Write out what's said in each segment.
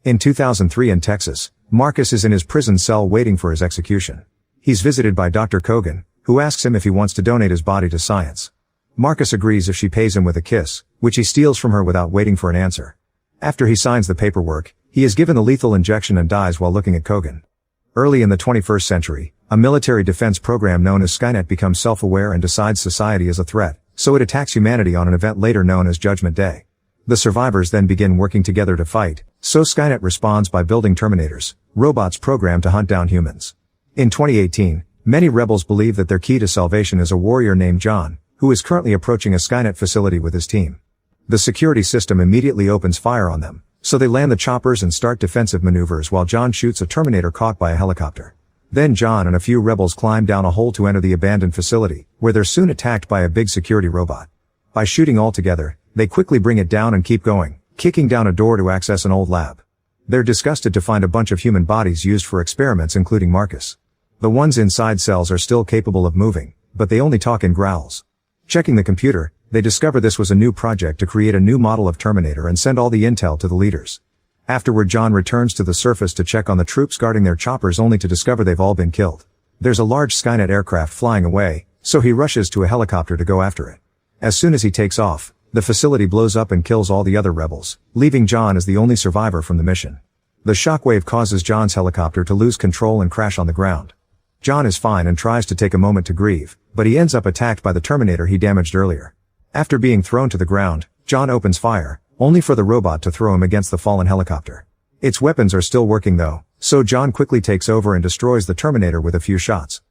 In 2003 in Texas, Marcus is in his prison cell waiting for his execution. He's visited by Dr. Kogan, who asks him if he wants to donate his body to science. Marcus agrees if she pays him with a kiss, which he steals from her without waiting for an answer. After he signs the paperwork, he is given the lethal injection and dies while looking at Kogan. Early in the 21st century, a military defense program known as Skynet becomes self-aware and decides society is a threat, so it attacks humanity on an event later known as Judgment Day. The survivors then begin working together to fight, so Skynet responds by building Terminators, robots programmed to hunt down humans. In 2018, many rebels believe that their key to salvation is a warrior named John, who is currently approaching a Skynet facility with his team. The security system immediately opens fire on them, so they land the choppers and start defensive maneuvers while John shoots a Terminator caught by a helicopter. Then John and a few rebels climb down a hole to enter the abandoned facility, where they're soon attacked by a big security robot. By shooting all together, they quickly bring it down and keep going, kicking down a door to access an old lab. They're disgusted to find a bunch of human bodies used for experiments including Marcus. The ones inside cells are still capable of moving, but they only talk in growls. Checking the computer, they discover this was a new project to create a new model of Terminator and send all the intel to the leaders. Afterward, John returns to the surface to check on the troops guarding their choppers only to discover they've all been killed. There's a large Skynet aircraft flying away, so he rushes to a helicopter to go after it. As soon as he takes off, the facility blows up and kills all the other rebels, leaving John as the only survivor from the mission. The shockwave causes John's helicopter to lose control and crash on the ground. John is fine and tries to take a moment to grieve, but he ends up attacked by the Terminator he damaged earlier. After being thrown to the ground, John opens fire, only for the robot to throw him against the fallen helicopter. Its weapons are still working though, so John quickly takes over and destroys the Terminator with a few shots.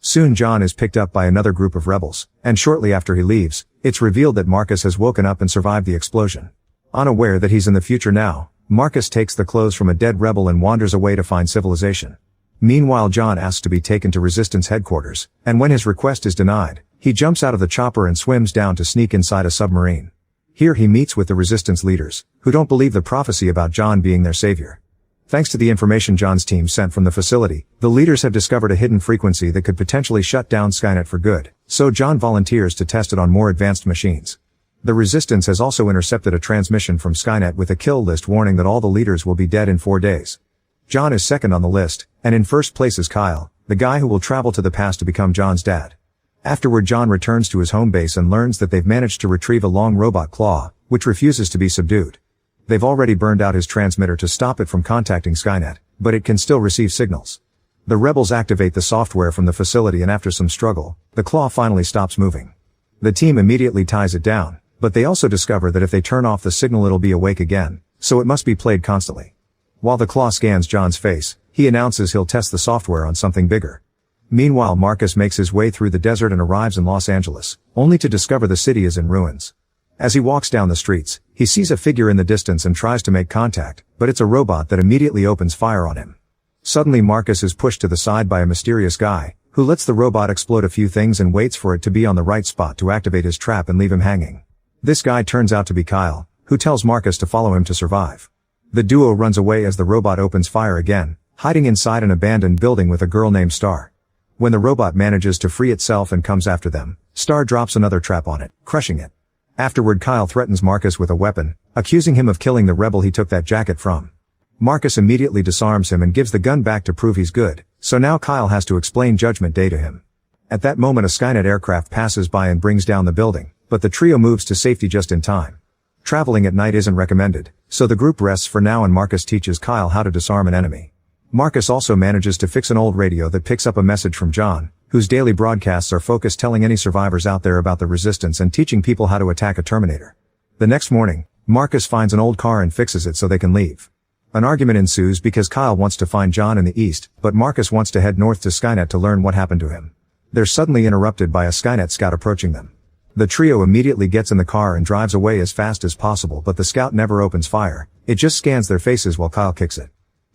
Soon John is picked up by another group of rebels, and shortly after he leaves, it's revealed that Marcus has woken up and survived the explosion. Unaware that he's in the future now, Marcus takes the clothes from a dead rebel and wanders away to find civilization. Meanwhile, John asks to be taken to Resistance headquarters, and when his request is denied, he jumps out of the chopper and swims down to sneak inside a submarine. Here he meets with the Resistance leaders, who don't believe the prophecy about John being their savior. Thanks to the information John's team sent from the facility, the leaders have discovered a hidden frequency that could potentially shut down Skynet for good, so John volunteers to test it on more advanced machines. The Resistance has also intercepted a transmission from Skynet with a kill list warning that all the leaders will be dead in 4 days. John is second on the list, and in first place is Kyle, the guy who will travel to the past to become John's dad. Afterward, John returns to his home base and learns that they've managed to retrieve a long robot claw, which refuses to be subdued. They've already burned out his transmitter to stop it from contacting Skynet, but it can still receive signals. The rebels activate the software from the facility, and after some struggle, the claw finally stops moving. The team immediately ties it down, but they also discover that if they turn off the signal it'll be awake again, so it must be played constantly. While the claw scans John's face, he announces he'll test the software on something bigger. Meanwhile, Marcus makes his way through the desert and arrives in Los Angeles, only to discover the city is in ruins. As he walks down the streets, he sees a figure in the distance and tries to make contact, but it's a robot that immediately opens fire on him. Suddenly Marcus is pushed to the side by a mysterious guy, who lets the robot explode a few things and waits for it to be on the right spot to activate his trap and leave him hanging. This guy turns out to be Kyle, who tells Marcus to follow him to survive. The duo runs away as the robot opens fire again, hiding inside an abandoned building with a girl named Star. When the robot manages to free itself and comes after them, Star drops another trap on it, crushing it. Afterward, Kyle threatens Marcus with a weapon, accusing him of killing the rebel he took that jacket from. Marcus immediately disarms him and gives the gun back to prove he's good, so now Kyle has to explain Judgment Day to him. At that moment, a Skynet aircraft passes by and brings down the building, but the trio moves to safety just in time. Traveling at night isn't recommended, so the group rests for now and Marcus teaches Kyle how to disarm an enemy. Marcus also manages to fix an old radio that picks up a message from John, whose daily broadcasts are focused telling any survivors out there about the Resistance and teaching people how to attack a Terminator. The next morning, Marcus finds an old car and fixes it so they can leave. An argument ensues because Kyle wants to find John in the east, but Marcus wants to head north to Skynet to learn what happened to him. They're suddenly interrupted by a Skynet scout approaching them. The trio immediately gets in the car and drives away as fast as possible, but the scout never opens fire, it just scans their faces while Kyle kicks it.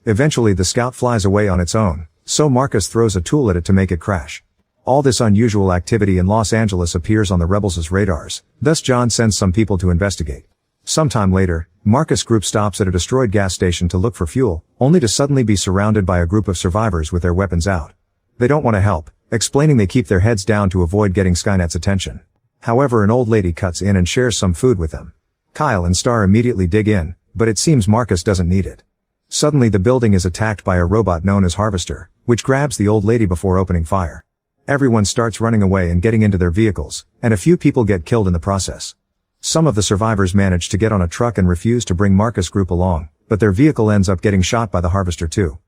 Eventually the scout flies away on its own, so Marcus throws a tool at it to make it crash. All this unusual activity in Los Angeles appears on the rebels' radars, thus John sends some people to investigate. Sometime later, Marcus' group stops at a destroyed gas station to look for fuel, only to suddenly be surrounded by a group of survivors with their weapons out. They don't want to help, explaining they keep their heads down to avoid getting Skynet's attention. However, an old lady cuts in and shares some food with them. Kyle and Star immediately dig in, but it seems Marcus doesn't need it. Suddenly the building is attacked by a robot known as Harvester, which grabs the old lady before opening fire. Everyone starts running away and getting into their vehicles, and a few people get killed in the process. Some of the survivors manage to get on a truck and refuse to bring Marcus' group along, but their vehicle ends up getting shot by the Harvester too.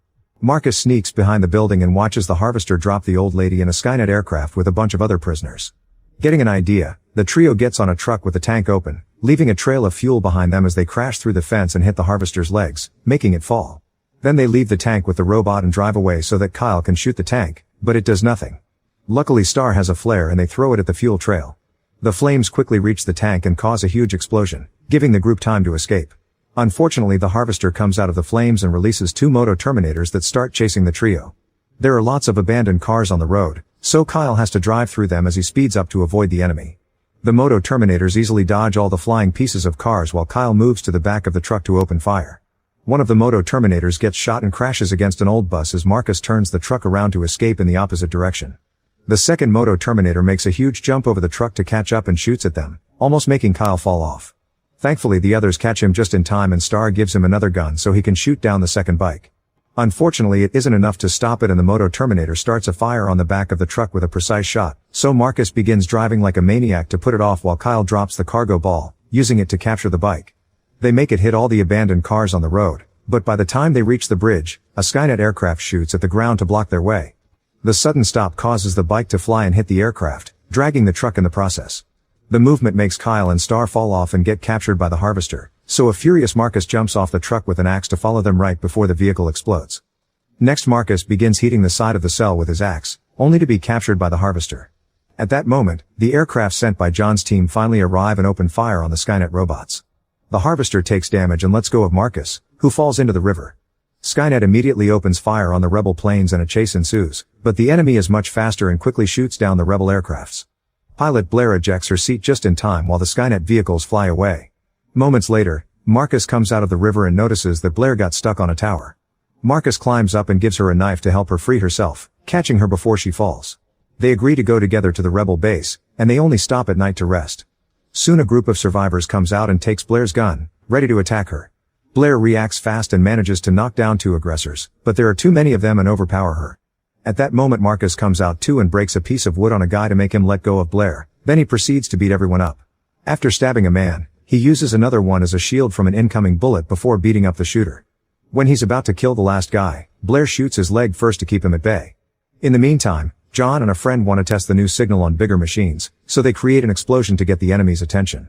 Marcus sneaks behind the building and watches the Harvester drop the old lady in a Skynet aircraft with a bunch of other prisoners. Getting an idea, the trio gets on a truck with the tank open, leaving a trail of fuel behind them as they crash through the fence and hit the Harvester's legs, making it fall. Then they leave the tank with the robot and drive away so that Kyle can shoot the tank, but it does nothing. Luckily Star has a flare and they throw it at the fuel trail. The flames quickly reach the tank and cause a huge explosion, giving the group time to escape. Unfortunately, the Harvester comes out of the flames and releases 2 Moto Terminators that start chasing the trio. There are lots of abandoned cars on the road, so Kyle has to drive through them as he speeds up to avoid the enemy. The Moto Terminators easily dodge all the flying pieces of cars while Kyle moves to the back of the truck to open fire. One of the Moto Terminators gets shot and crashes against an old bus as Marcus turns the truck around to escape in the opposite direction. The second Moto Terminator makes a huge jump over the truck to catch up and shoots at them, almost making Kyle fall off. Thankfully the others catch him just in time and Star gives him another gun so he can shoot down the second bike. Unfortunately it isn't enough to stop it and the Moto Terminator starts a fire on the back of the truck with a precise shot, so Marcus begins driving like a maniac to put it off while Kyle drops the cargo ball, using it to capture the bike. They make it hit all the abandoned cars on the road, but by the time they reach the bridge, a Skynet aircraft shoots at the ground to block their way. The sudden stop causes the bike to fly and hit the aircraft, dragging the truck in the process. The movement makes Kyle and Star fall off and get captured by the Harvester, so a furious Marcus jumps off the truck with an axe to follow them right before the vehicle explodes. Next Marcus begins heating the side of the cell with his axe, only to be captured by the Harvester. At that moment, the aircraft sent by John's team finally arrive and open fire on the Skynet robots. The Harvester takes damage and lets go of Marcus, who falls into the river. Skynet immediately opens fire on the rebel planes and a chase ensues, but the enemy is much faster and quickly shoots down the rebel aircrafts. Pilot Blair ejects her seat just in time while the Skynet vehicles fly away. Moments later, Marcus comes out of the river and notices that Blair got stuck on a tower. Marcus climbs up and gives her a knife to help her free herself, catching her before she falls. They agree to go together to the rebel base, and they only stop at night to rest. Soon a group of survivors comes out and takes Blair's gun, ready to attack her. Blair reacts fast and manages to knock down 2 aggressors, but there are too many of them and overpower her. At that moment Marcus comes out too and breaks a piece of wood on a guy to make him let go of Blair, then he proceeds to beat everyone up. After stabbing a man, he uses another one as a shield from an incoming bullet before beating up the shooter. When he's about to kill the last guy, Blair shoots his leg first to keep him at bay. In the meantime, John and a friend want to test the new signal on bigger machines, so they create an explosion to get the enemy's attention.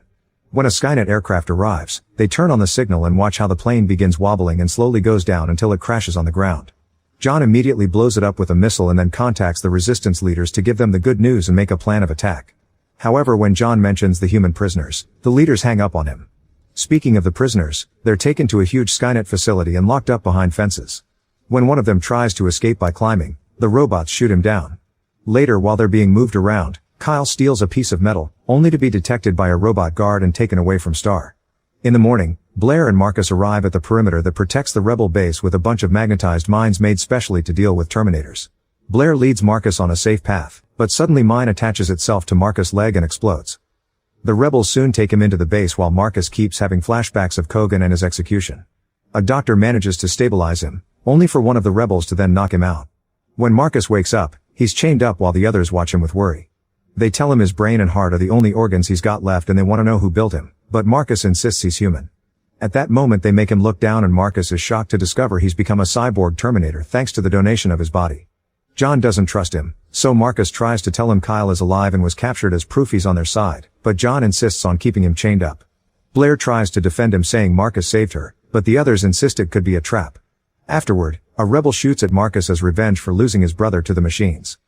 When a Skynet aircraft arrives, they turn on the signal and watch how the plane begins wobbling and slowly goes down until it crashes on the ground. John immediately blows it up with a missile and then contacts the resistance leaders to give them the good news and make a plan of attack. However, when John mentions the human prisoners, the leaders hang up on him. Speaking of the prisoners, they're taken to a huge Skynet facility and locked up behind fences. When one of them tries to escape by climbing, the robots shoot him down. Later, while they're being moved around, Kyle steals a piece of metal, only to be detected by a robot guard and taken away from Star. In the morning, Blair and Marcus arrive at the perimeter that protects the rebel base with a bunch of magnetized mines made specially to deal with Terminators. Blair leads Marcus on a safe path, but suddenly mine attaches itself to Marcus' leg and explodes. The rebels soon take him into the base while Marcus keeps having flashbacks of Kogan and his execution. A doctor manages to stabilize him, only for one of the rebels to then knock him out. When Marcus wakes up, he's chained up while the others watch him with worry. They tell him his brain and heart are the only organs he's got left and they want to know who built him, but Marcus insists he's human. At that moment they make him look down and Marcus is shocked to discover he's become a cyborg Terminator thanks to the donation of his body. John doesn't trust him, so Marcus tries to tell him Kyle is alive and was captured as proof he's on their side, but John insists on keeping him chained up. Blair tries to defend him saying Marcus saved her, but the others insist it could be a trap. Afterward, a rebel shoots at Marcus as revenge for losing his brother to the machines.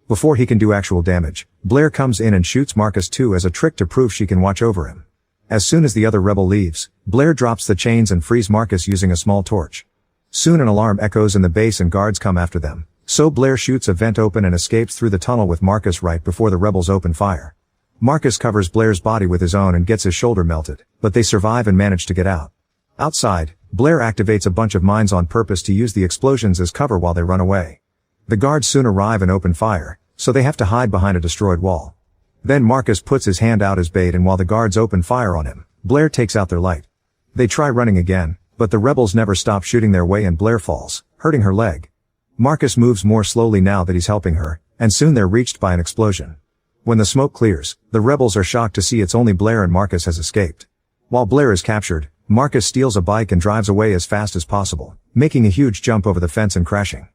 Before he can do actual damage, Blair comes in and shoots Marcus too as a trick to prove she can watch over him. As soon as the other rebel leaves, Blair drops the chains and frees Marcus using a small torch. Soon an alarm echoes in the base and guards come after them, so Blair shoots a vent open and escapes through the tunnel with Marcus right before the rebels open fire. Marcus covers Blair's body with his own and gets his shoulder melted, but they survive and manage to get out. Outside, Blair activates a bunch of mines on purpose to use the explosions as cover while they run away. The guards soon arrive and open fire, so they have to hide behind a destroyed wall. Then Marcus puts his hand out as bait and while the guards open fire on him, Blair takes out their light. They try running again, But the rebels never stop shooting their way and Blair falls, hurting her leg. Marcus moves more slowly now that he's helping her, and soon they're reached by an explosion. When the smoke clears, the rebels are shocked to see it's only Blair and Marcus has escaped. While Blair is captured, Marcus steals a bike and drives away as fast as possible, making a huge jump over the fence and crashing.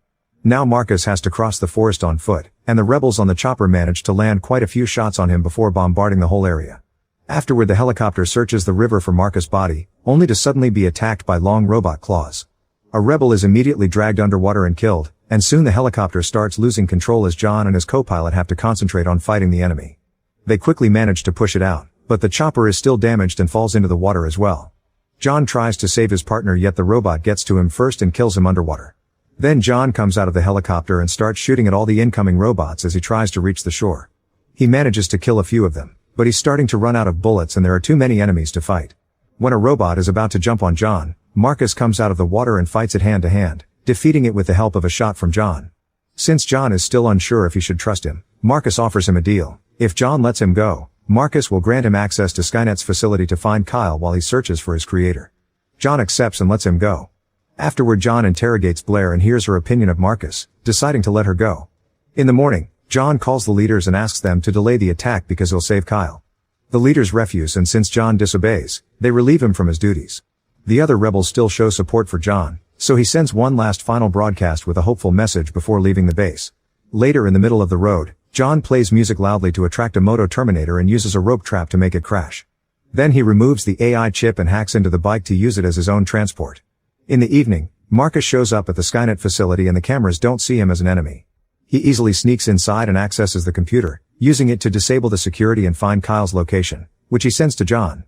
Now Marcus has to cross the forest on foot, and the rebels on the chopper manage to land quite a few shots on him before bombarding the whole area. Afterward, the helicopter searches the river for Marcus' body, only to suddenly be attacked by long robot claws. A rebel is immediately dragged underwater and killed, and soon the helicopter starts losing control as John and his co-pilot have to concentrate on fighting the enemy. They quickly manage to push it out, but the chopper is still damaged and falls into the water as well. John tries to save his partner, yet the robot gets to him first and kills him underwater. Then John comes out of the helicopter and starts shooting at all the incoming robots as he tries to reach the shore. He manages to kill a few of them, but he's starting to run out of bullets and there are too many enemies to fight. When a robot is about to jump on John, Marcus comes out of the water and fights it hand to hand, defeating it with the help of a shot from John. Since John is still unsure if he should trust him, Marcus offers him a deal. If John lets him go, Marcus will grant him access to Skynet's facility to find Kyle while he searches for his creator. John accepts and lets him go. Afterward, John interrogates Blair and hears her opinion of Marcus, deciding to let her go. In the morning, John calls the leaders and asks them to delay the attack because he'll save Kyle. The leaders refuse, and since John disobeys, they relieve him from his duties. The other rebels still show support for John, so he sends one last final broadcast with a hopeful message before leaving the base. Later in the middle of the road, John plays music loudly to attract a Moto Terminator and uses a rope trap to make it crash. Then he removes the AI chip and hacks into the bike to use it as his own transport. In the evening, Marcus shows up at the Skynet facility and the cameras don't see him as an enemy. He easily sneaks inside and accesses the computer, using it to disable the security and find Kyle's location, which he sends to John.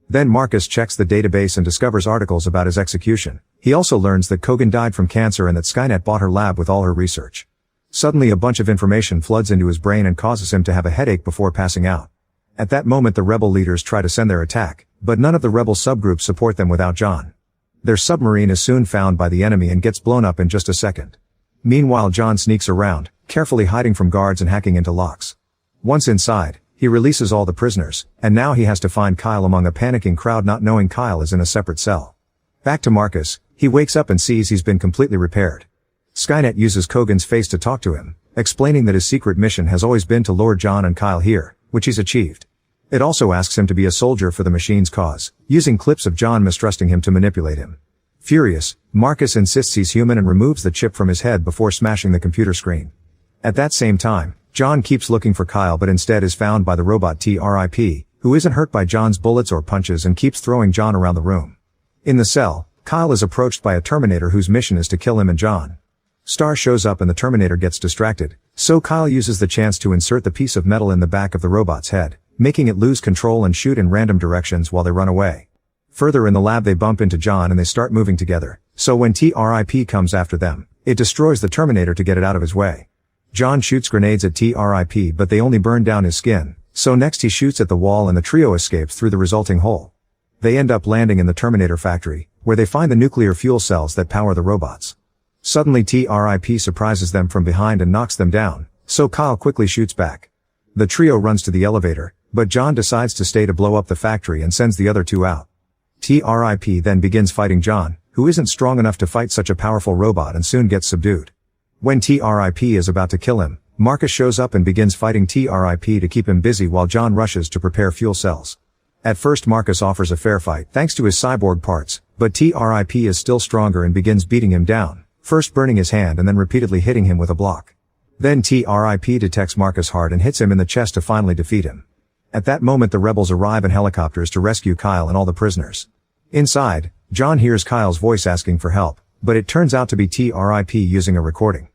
Then Marcus checks the database and discovers articles about his execution. He also learns that Kogan died from cancer and that Skynet bought her lab with all her research. Suddenly a bunch of information floods into his brain and causes him to have a headache before passing out. At that moment the rebel leaders try to send their attack, but none of the rebel subgroups support them without John. Their submarine is soon found by the enemy and gets blown up in just a second. Meanwhile, John sneaks around, carefully hiding from guards and hacking into locks. Once inside, he releases all the prisoners, and now he has to find Kyle among a panicking crowd, not knowing Kyle is in a separate cell. Back to Marcus, he wakes up and sees he's been completely repaired. Skynet uses Kogan's face to talk to him, explaining that his secret mission has always been to lure John and Kyle here, which he's achieved. It also asks him to be a soldier for the machine's cause, using clips of John mistrusting him to manipulate him. Furious, Marcus insists he's human and removes the chip from his head before smashing the computer screen. At that same time, John keeps looking for Kyle but instead is found by the robot TRIP, who isn't hurt by John's bullets or punches and keeps throwing John around the room. In the cell, Kyle is approached by a Terminator whose mission is to kill him and John. Star shows up and the Terminator gets distracted, so Kyle uses the chance to insert the piece of metal in the back of the robot's head, making it lose control and shoot in random directions while they run away. Further in the lab they bump into John and they start moving together, so when TRIP comes after them, it destroys the Terminator to get it out of his way. John shoots grenades at TRIP but they only burn down his skin, so next he shoots at the wall and the trio escapes through the resulting hole. They end up landing in the Terminator factory, where they find the nuclear fuel cells that power the robots. Suddenly TRIP surprises them from behind and knocks them down, so Kyle quickly shoots back. The trio runs to the elevator, but John decides to stay to blow up the factory and sends the other two out. TRIP then begins fighting John, who isn't strong enough to fight such a powerful robot and soon gets subdued. When TRIP is about to kill him, Marcus shows up and begins fighting TRIP to keep him busy while John rushes to prepare fuel cells. At first Marcus offers a fair fight thanks to his cyborg parts, but TRIP is still stronger and begins beating him down, first burning his hand and then repeatedly hitting him with a block. Then TRIP detects Marcus hard and hits him in the chest to finally defeat him. At that moment the rebels arrive in helicopters to rescue Kyle and all the prisoners. Inside, John hears Kyle's voice asking for help, but it turns out to be TRIP using a recording.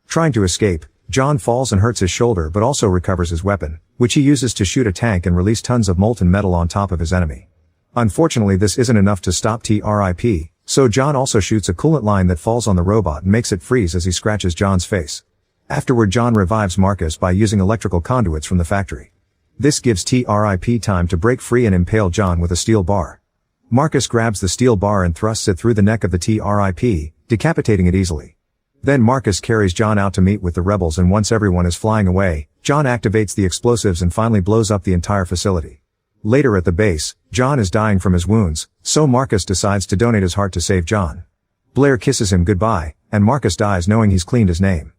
Trying to escape, John falls and hurts his shoulder but also recovers his weapon, which he uses to shoot a tank and release tons of molten metal on top of his enemy. Unfortunately this isn't enough to stop TRIP, so John also shoots a coolant line that falls on the robot and makes it freeze as he scratches John's face. Afterward John revives Marcus by using electrical conduits from the factory. This gives TRIP time to break free and impale John with a steel bar. Marcus grabs the steel bar and thrusts it through the neck of the TRIP, decapitating it easily. Then Marcus carries John out to meet with the rebels and once everyone is flying away, John activates the explosives and finally blows up the entire facility. Later at the base, John is dying from his wounds, so Marcus decides to donate his heart to save John. Blair kisses him goodbye, and Marcus dies knowing he's cleaned his name.